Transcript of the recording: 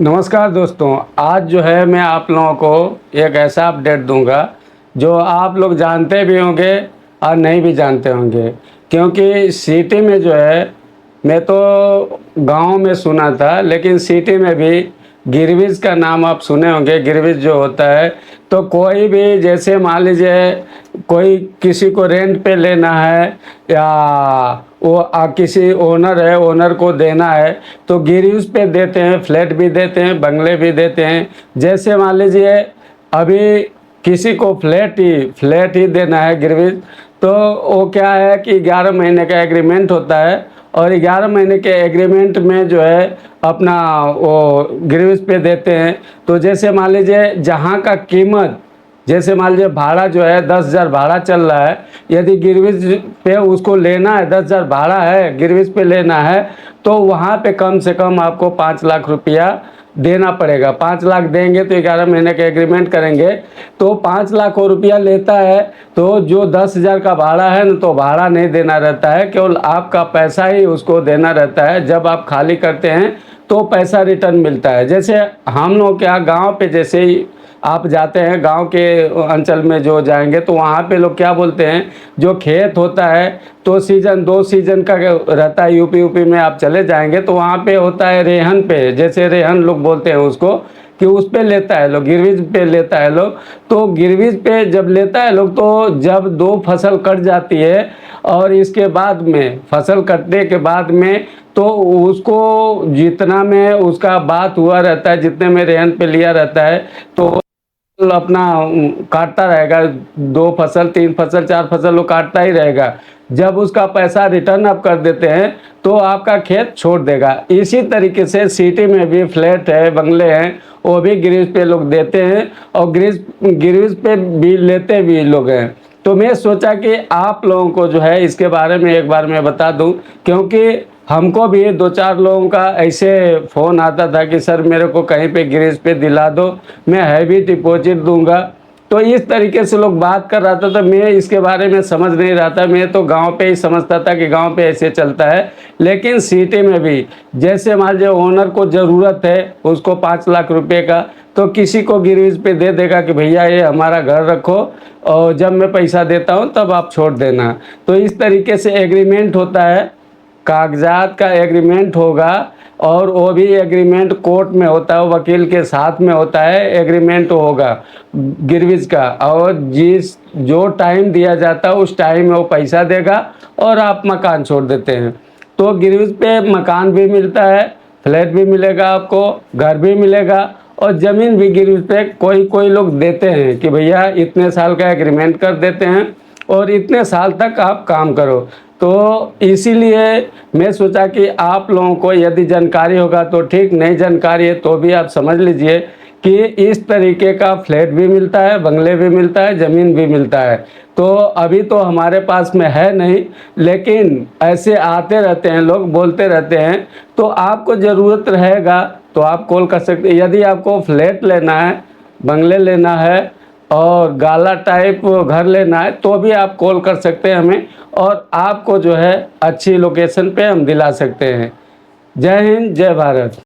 नमस्कार दोस्तों, आज जो है मैं आप लोगों को एक ऐसा अपडेट दूंगा जो आप लोग जानते भी होंगे और नहीं भी जानते होंगे। क्योंकि सिटी में जो है, मैं तो गांव में सुना था, लेकिन सिटी में भी गिरविज का नाम आप सुने होंगे। गिरविज जो होता है, तो कोई भी जैसे मान लीजिए कोई किसी को रेंट पे लेना है या वो किसी ओनर है, ओनर को देना है, तो गिरविज पे देते हैं। फ्लैट भी देते हैं, बंगले भी देते हैं। जैसे मान लीजिए अभी किसी को फ्लैट ही देना है गिरविज, तो वो क्या है कि 11 महीने का एग्रीमेंट होता है, और 11 महीने के एग्रीमेंट में जो है अपना वो गिरविज पे देते हैं। तो जैसे मान लीजिए जहाँ का कीमत, जैसे मान लीजिए भाड़ा जो है 10,000 भाड़ा चल रहा है, यदि गिरविज पे उसको लेना है, 10,000 भाड़ा है, गिरविज पे लेना है, तो वहाँ पे कम से कम आपको 5 लाख रुपया देना पड़ेगा। 5 लाख देंगे तो 11 महीने के एग्रीमेंट करेंगे, तो 5 लाख को रुपया लेता है। तो जो 10,000 का भाड़ा है ना, तो भाड़ा नहीं देना रहता है, केवल आपका पैसा ही उसको देना रहता है। जब आप खाली करते हैं तो पैसा रिटर्न मिलता है। जैसे हम लोग क्या गांव पे जैसे ही आप जाते हैं, गांव के अंचल में जो जाएंगे, तो वहाँ पे लोग क्या बोलते हैं, जो खेत होता है तो सीजन 2 सीजन का रहता है। यूपी में आप चले जाएंगे तो वहाँ पे होता है रेहन पे, जैसे रेहन लोग बोलते हैं उसको, कि उस पे लेता है लोग, गिरविज पे लेता है लोग। तो गिरविज पे जब लेता है लोग, तो जब 2 फसल कट जाती है और इसके बाद में फसल कटने के बाद में, तो उसको जितना में उसका बात हुआ रहता है, जितने में रेहन पे लिया रहता है, तो अपना काटता रहेगा। 2 फसल 3 फसल 4 फसल वो काटता ही रहेगा। जब उसका पैसा रिटर्न आप कर देते हैं तो आपका खेत छोड़ देगा। इसी तरीके से सिटी में भी फ्लैट है, बंगले हैं, वो भी गिरविज पे लोग देते हैं, और गिरविज पे भी लेते भी लोग हैं। तो मैं सोचा कि आप लोगों को जो है इसके बारे में एक बार मैं बता दूं, क्योंकि हमको भी 2-4 लोगों का ऐसे फ़ोन आता था कि सर मेरे को कहीं पे गिरविज पे दिला दो, मैं हैवी डिपॉजिट दूंगा। तो इस तरीके से लोग बात कर रहा था, तो मैं इसके बारे में समझ नहीं रहा था। मैं तो गांव पे ही समझता था कि गांव पे ऐसे चलता है। लेकिन सिटी में भी जैसे मान लीजिए ओनर को ज़रूरत है उसको 5 लाख रुपए का, तो किसी को गिरविज पे दे देगा कि भैया ये हमारा घर रखो, और जब मैं पैसा देता हूँ तब आप छोड़ देना। तो इस तरीके से एग्रीमेंट होता है, कागजात का एग्रीमेंट होगा। और वो भी एग्रीमेंट कोर्ट में होता है, वकील के साथ में होता है, एग्रीमेंट होगा गिरविज का। और जो टाइम दिया जाता है उस टाइम में वो पैसा देगा और आप मकान छोड़ देते हैं। तो गिरविज पे मकान भी मिलता है, फ्लैट भी मिलेगा आपको, घर भी मिलेगा, और ज़मीन भी गिरविज पे कोई लोग देते हैं कि भैया इतने साल का एग्रीमेंट कर देते हैं और इतने साल तक आप काम करो। तो इसीलिए मैं सोचा कि आप लोगों को यदि जानकारी होगा तो ठीक, नहीं जानकारी है तो भी आप समझ लीजिए कि इस तरीके का फ्लैट भी मिलता है, बंगले भी मिलता है, ज़मीन भी मिलता है। तो अभी तो हमारे पास में है नहीं, लेकिन ऐसे आते रहते हैं लोग, बोलते रहते हैं। तो आपको ज़रूरत रहेगा तो आप कॉल कर सकते हैं। यदि आपको फ्लैट लेना है, बंगले लेना है और गाला टाइप घर लेना है, तो भी आप कॉल कर सकते हैं हमें, और आपको जो है अच्छी लोकेशन पे हम दिला सकते हैं। जय हिंद, जय भारत।